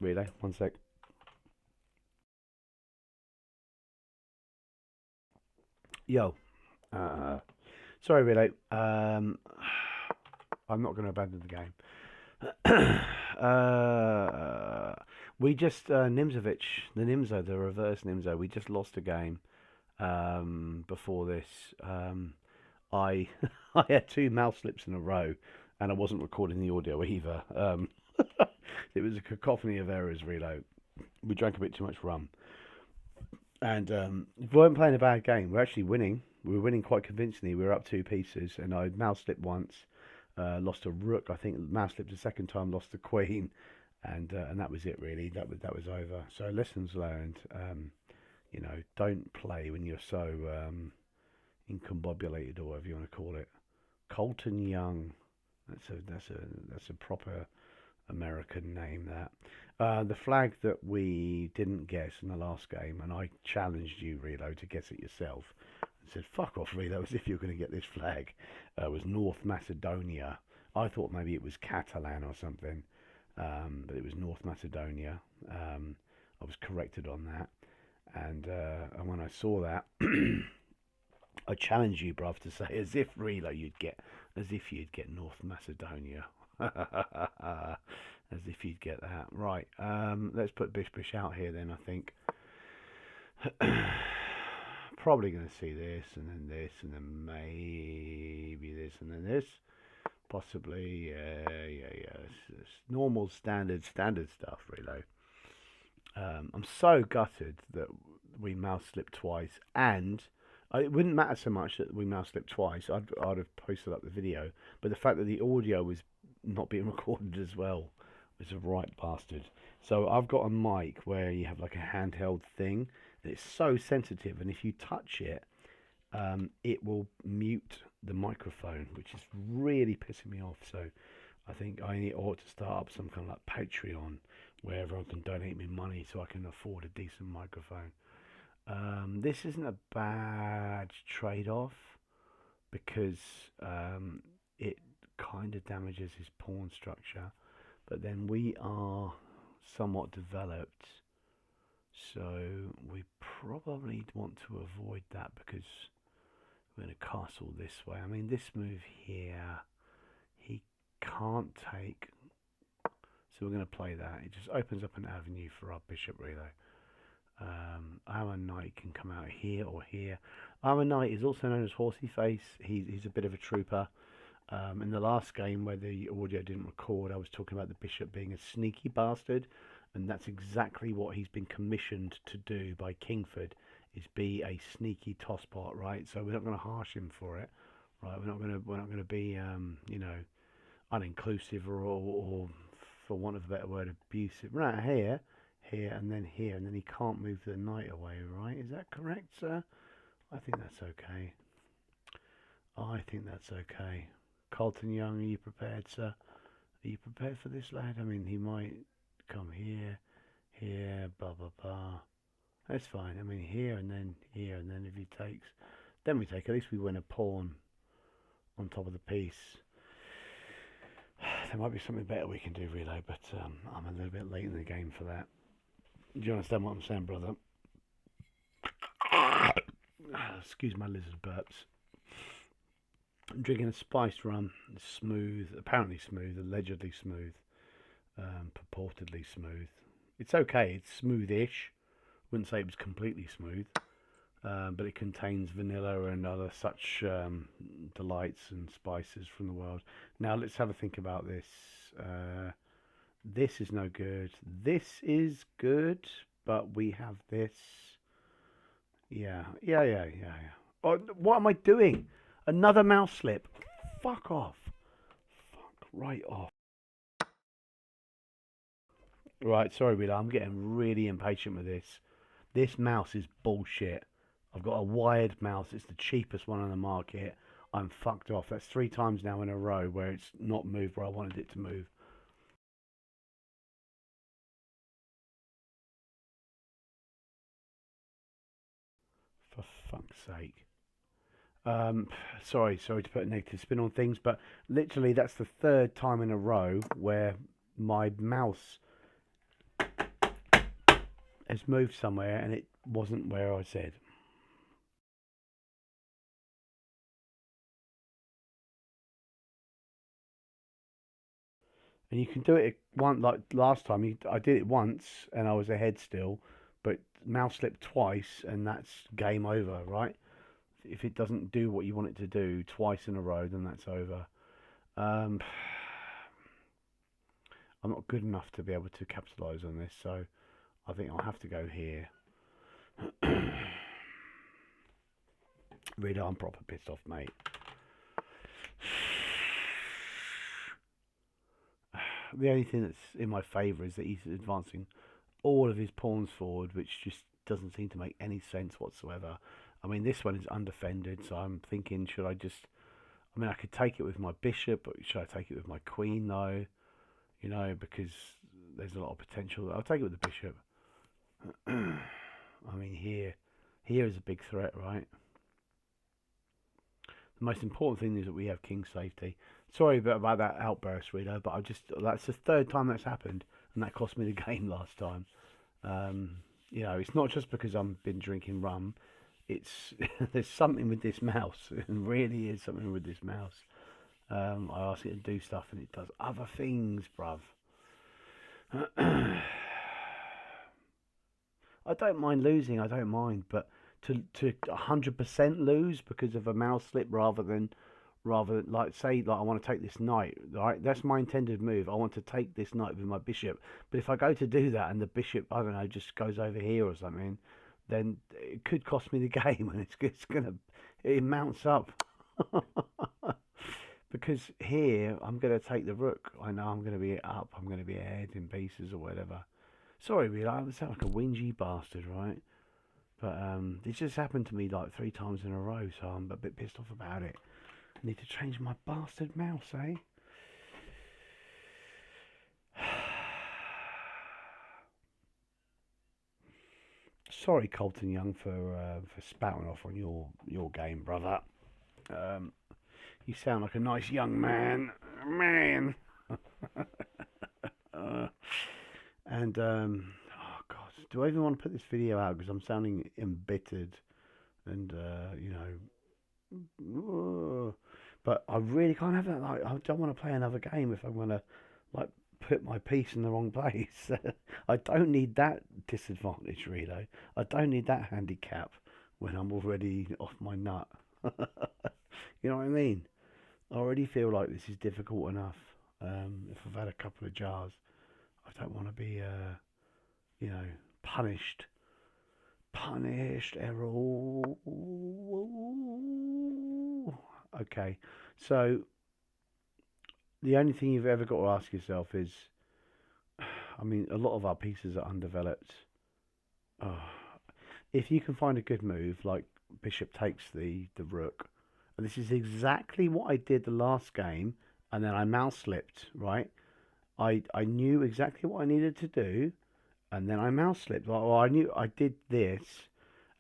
Relay, one sec. Yo, uh, sorry, Relay. I'm not going to abandon the game. We just Nimzovic, the Nimzo, the reverse Nimzo. We just lost a game before this. I I had two mouse slips in a row, and I wasn't recording the audio either. It was a cacophony of errors. Reload. We drank a bit too much rum, and we weren't playing a bad game. We're actually winning. We were winning quite convincingly. We were up two pieces, and I mouse slipped once, lost a rook. I think mouse slipped a second time, lost the queen, and that was it really. That was over. So lessons learned. Don't play when you're so incombobulated or whatever you want to call it. Colton Young. That's a proper American name. That the flag that we didn't guess in the last game, and I challenged you, Realo, to guess it yourself. And said, "Fuck off, Realo, as if you're going to get this flag." Was North Macedonia. I thought maybe it was Catalan or something, but it was North Macedonia. I was corrected on that, and when I saw that, I challenge you, bruv, to say as if Realo as if you'd get North Macedonia. As if you'd get that. Right, let's put Bish Bish out here then, I think. Probably going to see this, and then this, and then maybe this, and then this. Possibly, yeah. It's normal, standard stuff, really. I'm so gutted that we mouse slipped twice, and it wouldn't matter so much that we mouse slipped twice. I'd have posted up the video, but the fact that the audio was not being recorded as well was a right bastard. So I've got a mic where you have like a handheld thing, and it's so sensitive, and if you touch it, it will mute the microphone, which is really pissing me off. So I think I ought to start up some kind of like Patreon where everyone can donate me money so I can afford a decent microphone. This isn't a bad trade-off because it kind of damages his pawn structure, but then we are somewhat developed, so we probably want to avoid that because we're going to castle this way. I mean, this move here, he can't take, so we're going to play that. It just opens up an avenue for our bishop, really. Our knight can come out here or here. Our knight is also known as Horsey Face. He's a bit of a trooper. In the last game where the audio didn't record, I was talking about the bishop being a sneaky bastard, and that's exactly what he's been commissioned to do by Kingford, is be a sneaky tosspot, right? So we're not going to harsh him for it, right? We're not going to be uninclusive or for want of a better word, abusive. Right here, and then he can't move the knight away, right? Is that correct, sir? I think that's okay. I think that's okay. Colton Young, are you prepared, sir? Are you prepared for this, lad? I mean, he might come here, blah, blah, blah. That's fine. I mean, here, and then if he takes, then we take. At least we win a pawn on top of the piece. There might be something better we can do, Realo, but I'm a little bit late in the game for that. Do you understand what I'm saying, brother? Excuse my lizard burps. I'm drinking a spiced rum. It's smooth, apparently smooth, allegedly smooth, purportedly smooth. It's okay. It's smoothish. Wouldn't say it was completely smooth, but it contains vanilla and other such delights and spices from the world. Now let's have a think about this. This is no good. This is good, but we have this. Yeah. Oh, what am I doing? Another mouse slip. Fuck off. Fuck right off. Right, sorry, Wheeler. I'm getting really impatient with this. This mouse is bullshit. I've got a wired mouse. It's the cheapest one on the market. I'm fucked off. That's 3 times now in a row where it's not moved where I wanted it to move. For fuck's sake. Sorry to put a negative spin on things, but literally that's the 3rd time in a row where my mouse has moved somewhere and it wasn't where I said. And you can do it one like last time. I did it once and I was ahead still, but mouse slipped twice and that's game over, right? If it doesn't do what you want it to do twice in a row, then that's over. Um, I'm not good enough to be able to capitalise on this, so I think I'll have to go here. Really, I'm proper pissed off, mate. The only thing that's in my favour is that he's advancing all of his pawns forward, which just doesn't seem to make any sense whatsoever. I mean, this one is undefended, so I'm thinking, should I just... I mean, I could take it with my bishop, but should I take it with my queen, though? You know, because there's a lot of potential. I'll take it with the bishop. I mean, here is a big threat, right? The most important thing is that we have king safety. Sorry about that outburst, Realo, but that's the third time that's happened, and that cost me the game last time. You know, it's not just because I've been drinking rum. It's there's something with this mouse. It really is something with this mouse. I ask it to do stuff, and it does other things, bruv. I don't mind losing. I don't mind, but to 100% lose because of a mouse slip rather than like say like I want to take this knight, right? That's my intended move. I want to take this knight with my bishop. But if I go to do that and the bishop, I don't know, just goes over here or something, then it could cost me the game, and it mounts up. Because here I'm gonna take the rook. I know I'm gonna be up. I'm gonna be ahead in pieces or whatever. Sorry, Real. I sound like a whingy bastard, right? But this just happened to me like 3 times in a row, so I'm a bit pissed off about it. I need to change my bastard mouse, eh? Sorry, Colton Young, for spouting off on your game, brother. Um, you sound like a nice young man. uh, and oh god, do I even want to put this video out because I'm sounding embittered and you know. But I really can't have that. Like, I don't want to play another game if I'm gonna like put my piece in the wrong place. I don't need that disadvantage, really. I don't need that handicap when I'm already off my nut. You know what I mean? I already feel like this is difficult enough. If I've had a couple of jars, I don't want to be, you know, punished. Punished, Errol. Okay, so the only thing you've ever got to ask yourself is, I mean, a lot of our pieces are undeveloped. Oh, if you can find a good move, like bishop takes the rook, and this is exactly what I did the last game, and then I mouse slipped, right? I knew exactly what I needed to do, and then I mouse slipped. Well, I knew I did this,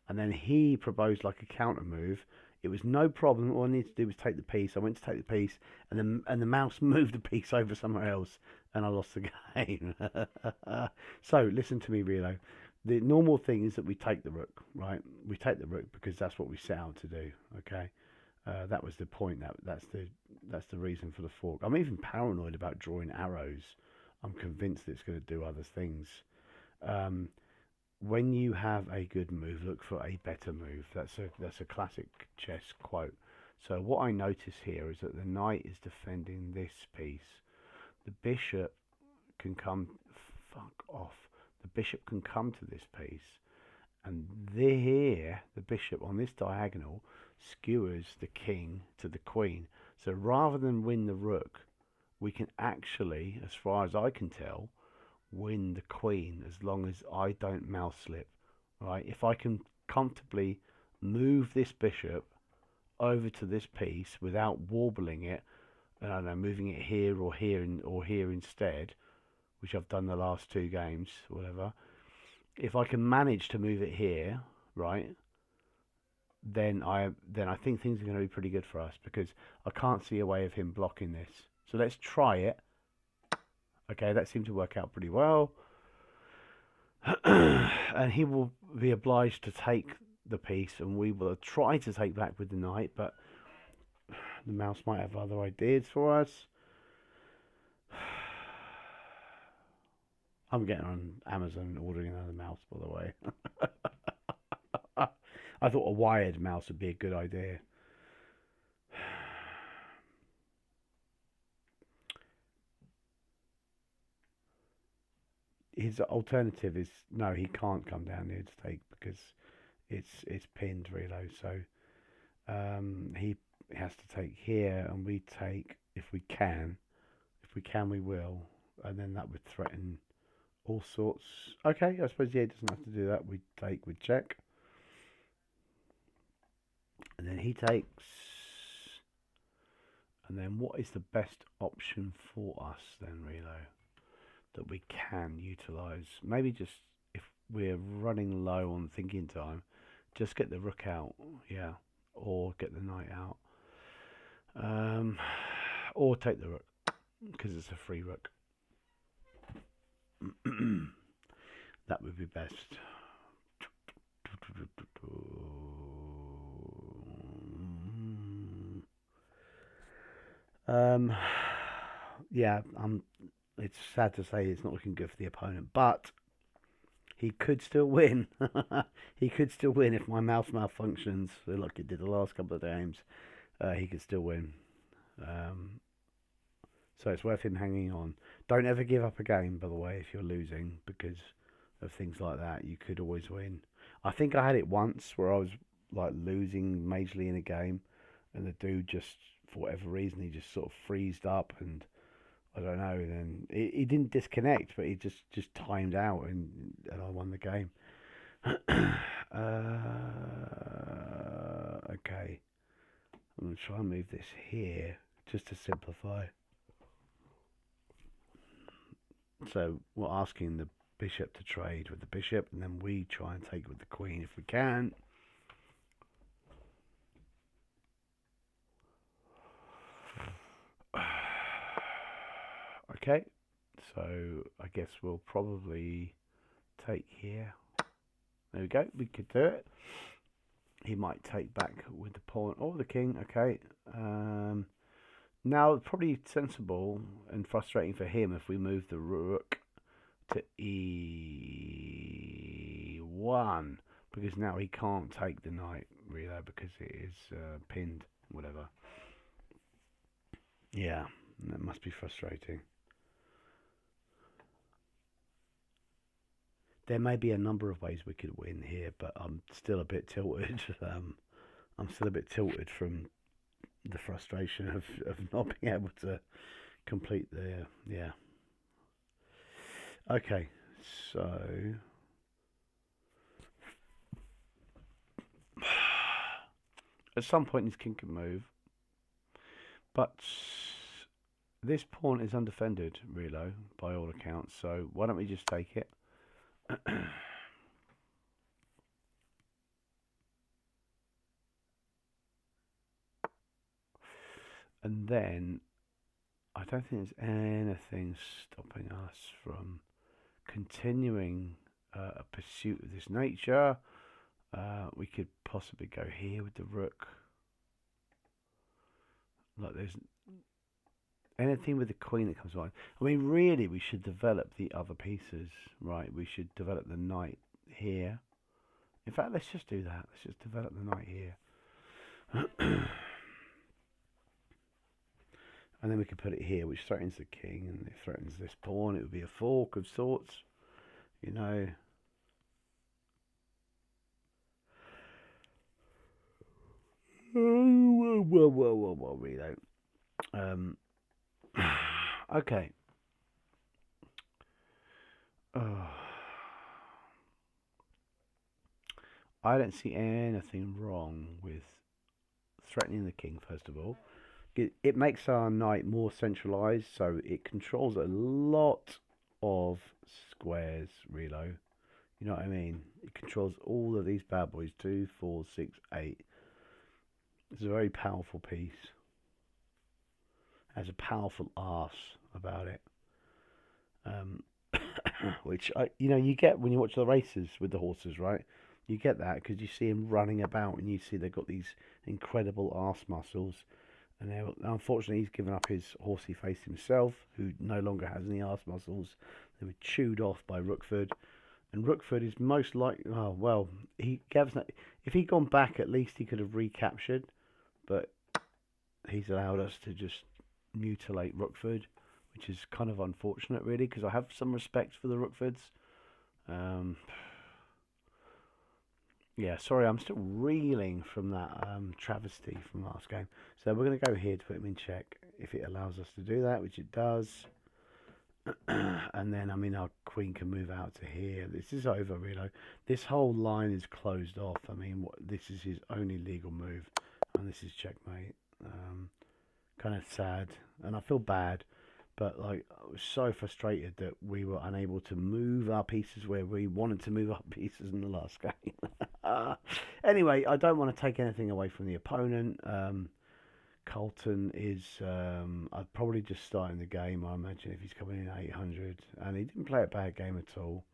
and then he proposed like a counter move. It was no problem. All I needed to do was take the piece. I went to take the piece, and the mouse moved the piece over somewhere else, and I lost the game. So listen to me, Realo. The normal thing is that we take the rook, right? We take the rook because that's what we set out to do. Okay, that was the point. That's the reason for the fork. I'm even paranoid about drawing arrows. I'm convinced it's going to do other things. Um, when you have a good move, look for a better move. That's a classic chess quote. So what I notice here is that the knight is defending this piece. The bishop can come. Fuck off. The bishop can come to this piece, and here the bishop on this diagonal skewers the king to the queen. So rather than win the rook, we can actually, as far as I can tell, win the queen as long as I don't mouse slip, right? If I can comfortably move this bishop over to this piece without warbling it, I don't know, moving it here or here instead, which I've done the last 2 games, whatever. If I can manage to move it here, right, then I think things are going to be pretty good for us because I can't see a way of him blocking this. So let's try it. Okay, that seemed to work out pretty well. And he will be obliged to take the piece, and we will try to take back with the knight, but the mouse might have other ideas for us. I'm getting on Amazon and ordering another mouse, by the way. I thought a wired mouse would be a good idea. His alternative is no, he can't come down here to take because it's pinned reload. So he has to take here, and we take if we can. If we can, we will, and then that would threaten all sorts. Okay, I suppose yeah, he doesn't have to do that. We take, we check, and then he takes. And then what is the best option for us then, Realo, that we can utilise? Maybe just if we're running low on thinking time, just get the rook out, yeah, or get the knight out, or take the rook because it's a free rook. That would be best. Yeah, it's sad to say it's not looking good for the opponent, but he could still win. He could still win if my mouse malfunctions, like it did the last couple of games. He could still win. So it's worth him hanging on. Don't ever give up a game, by the way, if you're losing, because of things like that. You could always win. I think I had it once where I was like losing majorly in a game, and the dude just, for whatever reason, he just sort of freezed up, and I don't know. Then he didn't disconnect, but he just timed out, and I won the game. Okay, I'm gonna try and move this here just to simplify. So we're asking the bishop to trade with the bishop, and then we try and take with the queen if we can. Okay, so I guess we'll probably take here. There we go, we could do it. He might take back with the pawn or the king. Okay, now probably sensible and frustrating for him if we move the rook to e1, because now he can't take the knight really because it is pinned, whatever. Yeah, that must be frustrating. There may be a number of ways we could win here, but I'm still a bit tilted. I'm still a bit tilted from the frustration of not being able to complete the yeah. Okay, so at some point his king can move, but this pawn is undefended, Realo, by all accounts. So why don't we just take it? And then I don't think there's anything stopping us from continuing a pursuit of this nature. We could possibly go here with the rook. Like there's anything with the queen that comes on. I mean, really, we should develop the other pieces, right? We should develop the knight here. In fact, let's just do that. Let's just develop the knight here. And then we could put it here, which threatens the king, and it threatens this pawn. It would be a fork of sorts, you know. Whoa, reload. Okay. I don't see anything wrong with threatening the king, first of all. It makes our knight more centralized, so it controls a lot of squares, Realo. You know what I mean? It controls all of these bad boys, 2, 4, 6, 8. It's a very powerful piece. It has a powerful arse about it. which you get when you watch the races with the horses, right? You get that because you see him running about and you see they've got these incredible arse muscles. And now, unfortunately, he's given up his horsey face himself, who no longer has any arse muscles. They were chewed off by Rookford. And Rookford is most likely. Oh well, if he'd gone back, at least he could have recaptured. But he's allowed us to just mutilate Rookford, which is kind of unfortunate, really, because I have some respect for the Rookfords. Um, yeah, sorry, I'm still reeling from that travesty from last game. So we're going to go here to put him in check if it allows us to do that, which it does. And then, I mean, our queen can move out to here. This is over, really. This whole line is closed off. I mean, this is his only legal move, and this is checkmate. Kind of sad, and I feel bad, but like I was so frustrated that we were unable to move our pieces where we wanted to move our pieces in the last game. Anyway, I don't want to take anything away from the opponent. Colton is I'd probably just starting the game. I imagine if he's coming in 800, and he didn't play a bad game at all.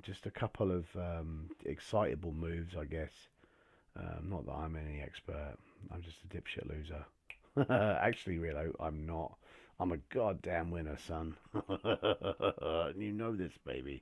Just a couple of excitable moves, I guess. Not that I'm any expert. I'm just a dipshit loser. Actually, Realo, I'm not. I'm a goddamn winner, son. You know this, baby.